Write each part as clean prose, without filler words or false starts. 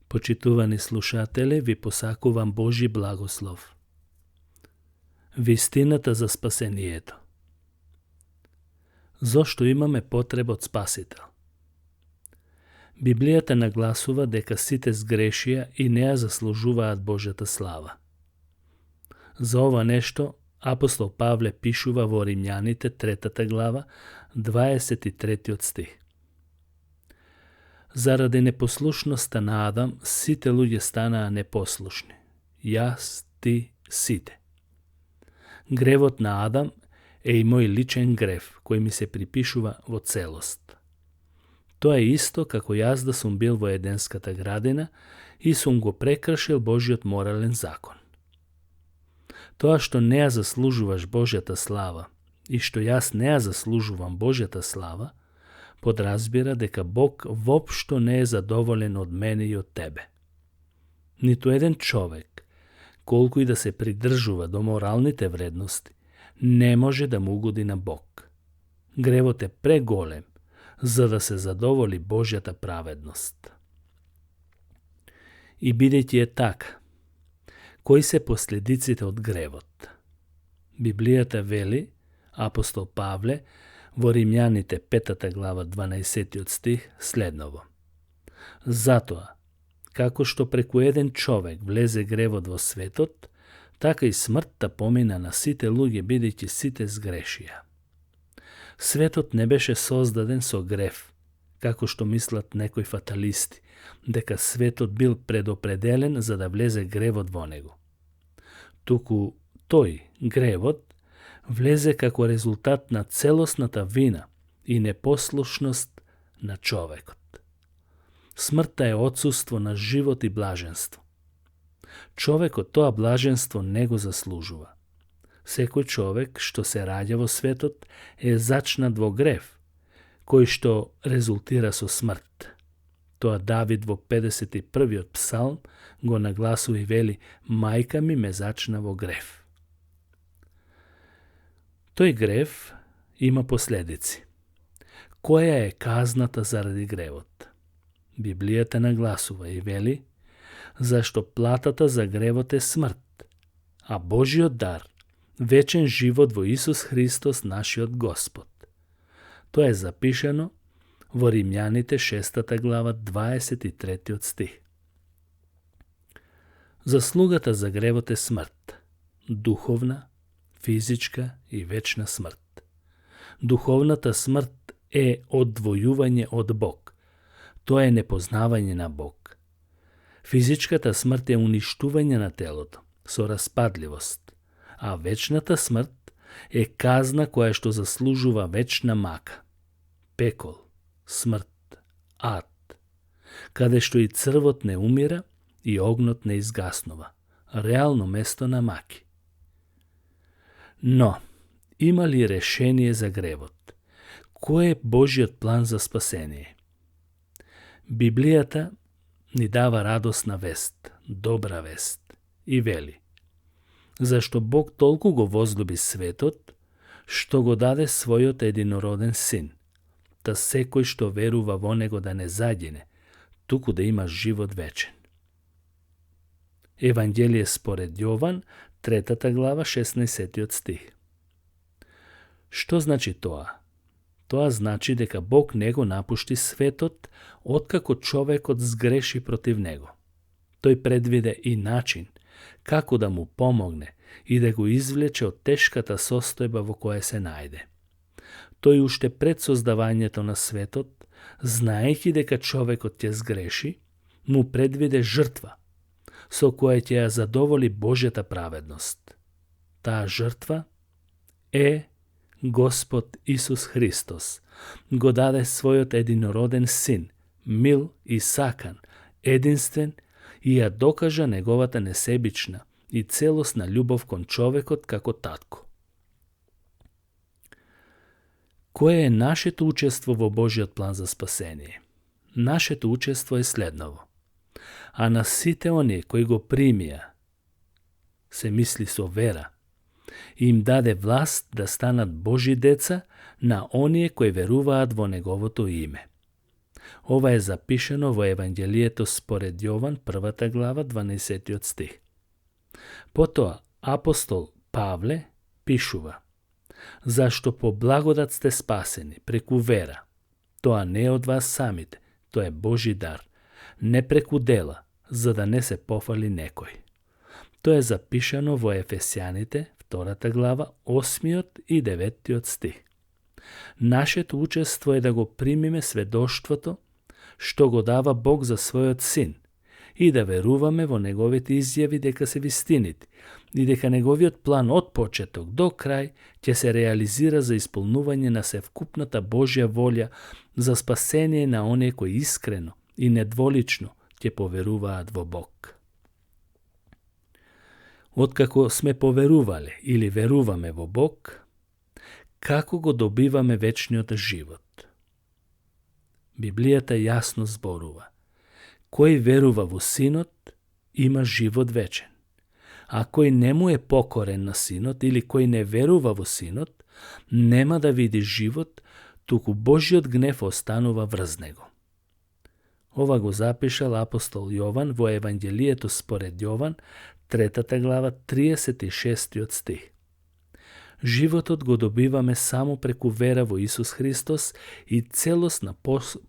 Почитувани слушатели, ви посакувам Божи благослов. Вистината за спасението. Зошто имаме потреба од Спасител? Библијата нагласува дека сите сгрешија и не ја заслужуваат Божјата слава. За ова нешто апостол Павле пишува во Римјаните 3 глава, 23 стих. Заради непослушноста на Адам, сите луѓе станаа непослушни. Јас, ти, сите. Гревот на Адам е и мој личен грев, кој ми се припишува во целост. Тоа е исто како јас да сум бил во Еденската градина и сум го прекршил Божиот морален закон. Тоа што не ја заслужуваш Божјата слава и што јас не ја заслужувам Божјата слава, подразбира дека Бог воопшто не е задоволен од мене и од тебе. Ниту еден човек, колку и да се придржува до моралните вредности, не може да му угоди на Бог. Гревот е преголем за да се задоволи Божјата праведност. И бидејќи е така, кои се последиците од гревот? Библијата вели, апостол Павле, во Римјаните 5 глава 12 стих следново. Затоа, како што преку еден човек влезе гревот во светот, така и смртта помина на сите луѓе бидејќи сите сгрешија. Светот не беше создаден со грев, како што мислат некои фаталисти, дека светот бил предопределен за да влезе гревот во него. Туку тој, гревот, влезе како резултат на целосната вина и непослушност на човекот. Смртта е отсуство на живот и блаженство. Човекот тоа блаженство не го заслужува. Секој човек што се раѓа во светот е зачнат во грев, кој што резултира со смрт. Тоа Давид во 51-иот псалм го нагласува и вели: мајка ми ме зачна во грев. Тој грев има последици. Која е казната заради гревот? Библијата нагласува и вели: зашто платата за гревот е смрт, а Божиот дар вечен живот во Исус Христос нашиот Господ. Тоа е запишано во Римјаните 6 глава 23 стих. Заслугата за гревот е смрт, духовна, физичка и вечна смрт. Духовната смрт е одвојување од Бог. Тоа е непознавање на Бог. Физичката смрт е уништување на телото со распадливост, а вечната смрт е казна која што заслужува вечна мака, пекол, смрт, ад, каде што и црвот не умира и огнот не изгаснува, реално место на маки. Но, има ли решение за гревот? Кој е Божиот план за спасение? Библијата ни дава радосна вест, добра вест, и вели: зашто Бог толку го возлюби светот, што го даде својот единороден син, та секој што верува во него да не загине, туку да има живот вечен. Евангелие според Јован, 3 глава, 16 стих. Што значи тоа? Тоа значи дека Бог не го напушти светот откако човекот сгреши против него. Тој предвиде и начин како да му помогне и да го извлече од тешката состојба во која се најде. Тој уште пред создавањето на светот, знаејќи дека човекот ќе сгреши, му предвиде жртва, со која ќе ја задоволи Божјата праведност. Таа жртва е Господ Исус Христос. Го даде својот единороден син, мил и сакан, единствен, и ја докажа неговата несебична и целосна љубов кон човекот како татко. Кое е нашето учество во Божиот план за спасение? Нашето учество е следново. А на сите оние кои го примија, се мисли со вера, им даде власт да станат Божи деца на оние кои веруваат во Неговото име. Ова е запишено во Евангелието според Јован, 1 глава, 12 стих. Потоа, апостол Павле пишува: зашто по благодат сте спасени, преку вера. Тоа не е од вас самите, тоа е Божи дар, не преку дела, за да не се пофали некој. Тоа е запишано во Ефесјаните, 2 глава, 8 и 9 стих. Нашето учество е да го примиме сведоштвото што го дава Бог за својот син и да веруваме во неговите изјави дека се вистинити и дека неговиот план од почеток до крај ќе се реализира за исполнување на севкупната Божја волја за спасение на оние кои искрено и недволично ќе поверуваат во Бог. Откако сме поверувале или веруваме во Бог, како го добиваме вечниот живот? Библијата јасно зборува: кој верува во Синот, има живот вечен. А кој не му е покорен на Синот или кој не верува во Синот, нема да види живот, туку Божиот гнев останува врз него. Ова го запишал апостол Јован во Евангелието според Јован, 3 глава, 36 стих. Животот го добиваме само преку вера во Исус Христос и целосна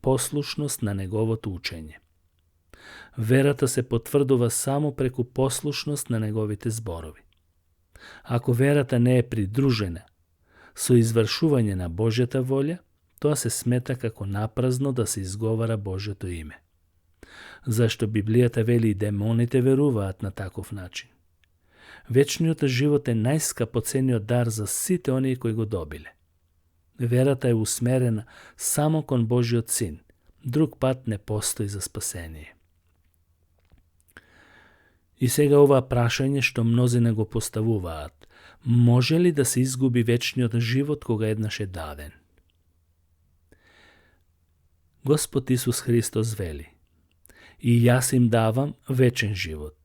послушност на неговото учење. Верата се потврдува само преку послушност на неговите зборови. Ако верата не е придружена со извршување на Божјата волја, тоа се смета како напразно да се изговара Божјото име. Зашто Библијата вели и демоните веруваат на таков начин. Вечниот живот е најскапоцениот дар за сите оние кои го добиле. Верата е усмерена само кон Божиот Син. Друг пат не постои за спасение. И сега ова прашање што мнозина го поставуваат: може ли да се изгуби вечниот живот кога еднаш е даден? Господ Исус Христос вели: и јас им давам вечен живот,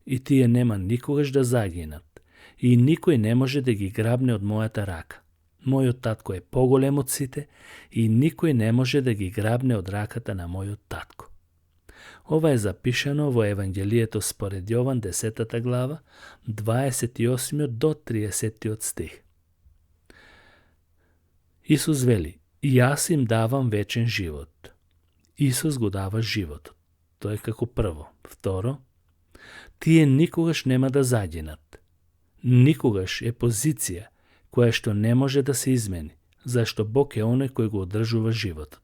и тие нема никогаш да загинат, и никој не може да ги грабне од мојата рака. Мојот татко е поголем од сите, и никој не може да ги грабне од раката на мојот татко. Ова е запишано во Евангелието според Јован, 10 глава, 28 до 30 стих. Исус вели: јас им давам вечен живот. Исус го дава животот. Тоа е како прво. Второ, тие никогаш нема да загинат. Никогаш е позиција која што не може да се измени, зашто Бог е оној кој го одржува животот.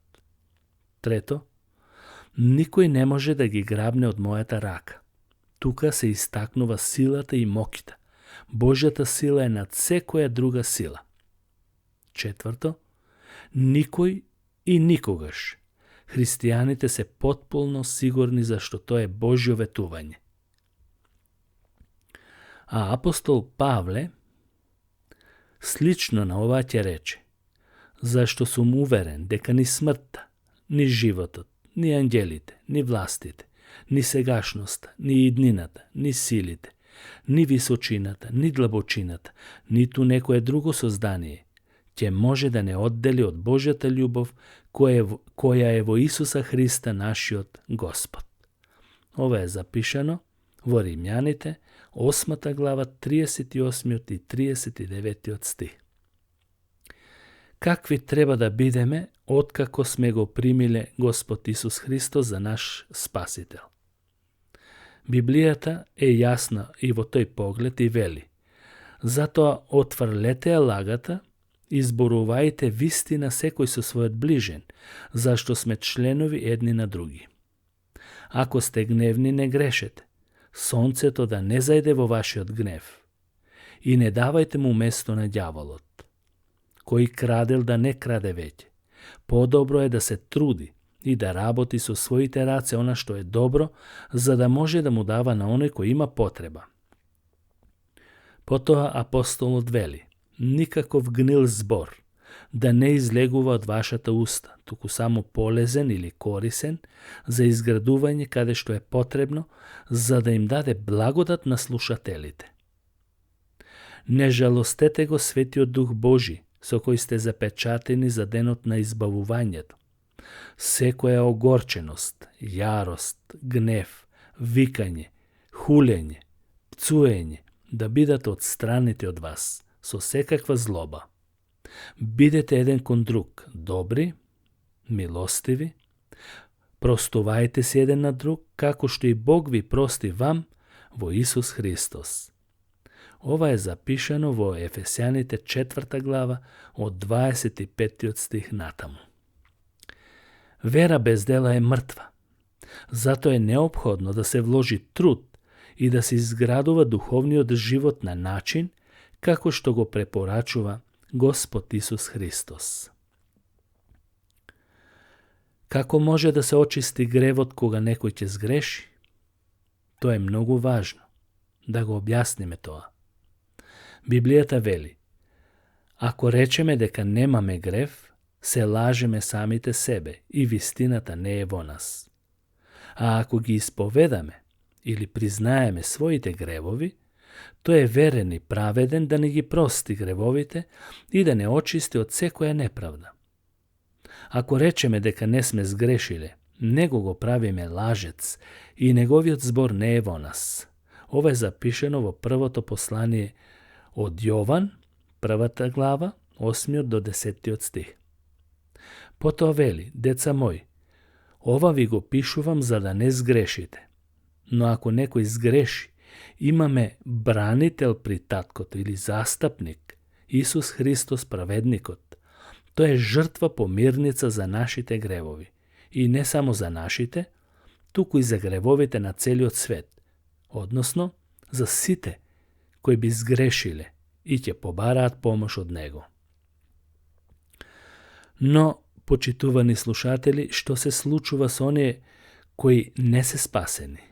Трето, никој не може да ги грабне од мојата рака. Тука се истакнува силата и моките. Божјата сила е над секоја друга сила. Четврто, никој и никогаш христијаните се потполно сигурни зашто тоа е Божјо ветување. А апостол Павле слично на ова ќе рече: зашто сум уверен дека ни смртта, ни животот, ни ангелите, ни властите, ни сегашноста, ни иднината, ни силите, ни височината, ни длабочината, ниту некое друго создание ќе може да не оддели од Божјата љубов која е во Исуса Христа нашиот Господ. Ова е запишано во Римјаните, 8 глава, 38 и 39 стих. Какви треба да бидеме откако сме го примиле Господ Исус Христос за наш Спасител? Библијата е јасна и во тој поглед и вели: затоа отфрлете ја лагата, изборувајте вистина секој со својот ближен, зашто сме членови едни на други. Ако сте гневни, не грешете, сонцето да не зајде во вашиот гнев. И не давајте му место на ѓаволот. Кој крадел да не краде веќе. Подобро е да се труди и да работи со своите раце она што е добро, за да може да му дава на оној кој има потреба. Потоа апостолот вели: никаков гнил збор да не излегува од вашата уста, туку само полезен или корисен за изградување каде што е потребно, за да им даде благодат на слушателите. Не жалостете го Светиот Дух Божи, со кој сте запечатени за денот на избавувањето. Секоја огорченост, јарост, гнев, викање, хулење, пцуење да бидат отстранити од вас со секаква злоба. Бидете еден кон друг добри, милостиви, простувајте се еден на друг, како што и Бог ви прости вам во Исус Христос. Ова е запишано во Ефесјаните 4 глава од 25 стих натаму. Вера без дела е мртва. Зато е неопходно да се вложи труд и да се изградува духовниот живот на начин како што го препорачува Господ Исус Христос. Како може да се очисти гревот кога некој ќе сгреши? Тоа е многу важно. Да го објасниме тоа. Библијата вели: ако речеме дека немаме грев, се лажеме самите себе и вистината не е во нас. А ако ги исповедаме или признаеме своите гревови, тој е верен и праведен да не ги прости гревовите и да не очисти од секоја неправда. Ако речеме дека не сме сгрешиле, него го правиме лажец и неговиот збор не е во нас. Ова е запишено во првото послание од Јован, 1 глава, 8 до 10 стих. Потоа вели: деца мои, ова ви го пишувам за да не сгрешите. Но ако некој сгреши, имаме бранител при таткото или застапник, Исус Христос праведникот. Тој е жртва помирница за нашите гревови. И не само за нашите, туку и за гревовите на целиот свет. Односно, за сите кои би сгрешиле и ќе побараат помош од Него. Но, почитувани слушатели, што се случува со оние кои не се спасени?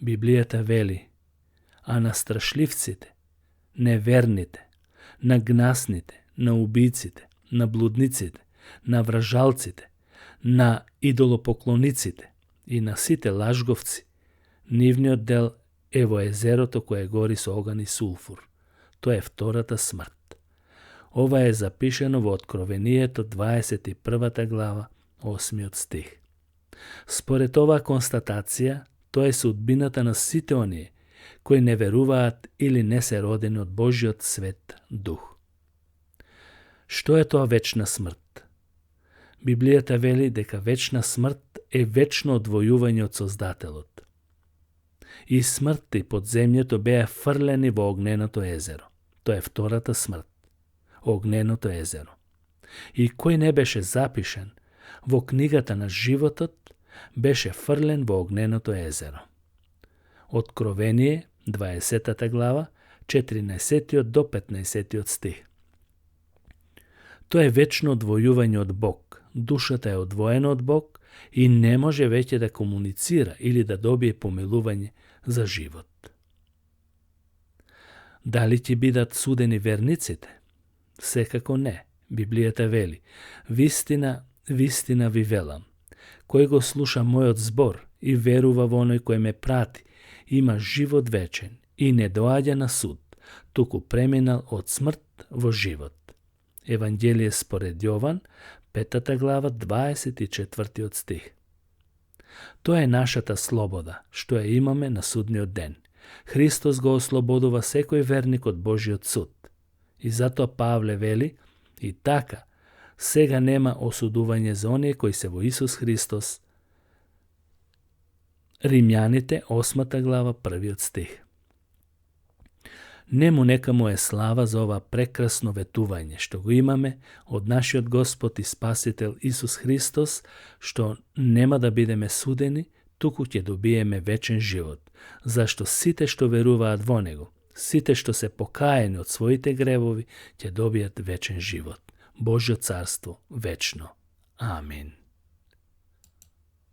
Библијата вели: а на страшливците, неверните, на гнасните, на убийците, на блудниците, на вражалците, на идолопоклониците и на сите лажговци, нивниот дел е во езерото кое гори со оган и сулфур. Тоа е втората смрт. Ова е запишено во Откровението 21 глава, 8 стих. Според оваа констатација, тоа е судбината на сите оние кои не веруваат или не се родени од Божиот свет дух. Што е тоа вечна смрт? Библијата вели дека вечна смрт е вечно одвојување од Создателот. И смртта и подземјето беа фрлени во огненото езеро. Тоа е втората смрт. Огненото езеро. И кој не беше запишен во книгата на животот, беше фрлен во огненото езеро. Откровение, 20 глава, 14 до 15 стих. Тоа е вечно одвојување од Бог. Душата е одвоена од Бог и не може веќе да комуницира или да добие помилување за живот. Дали ќе бидат судени верниците? Секако не. Библијата вели: вистина, вистина ви велам, кој го слуша мојот збор и верува во оној кој ме прати, има живот вечен и не доаѓа на суд, туку преминал од смрт во живот. Евангелие според Јован, 5 глава, 24 стих. Тоа е нашата слобода, што ја имаме на судниот ден. Христос го ослободува секој верник од Божиот суд. И затоа Павле вели: и така, сега нема осудување за оние кои се во Исус Христос. Римјаните, 8 глава, 1 стих. Нему нека му е слава за ова прекрасно ветување што го имаме од нашиот Господ и Спасител Исус Христос, што нема да бидеме судени, туку ќе добиеме вечен живот, зашто сите што веруваат во Него, сите што се покаени од своите гревови, ќе добијат вечен живот. Божјо царство вечно. Амин.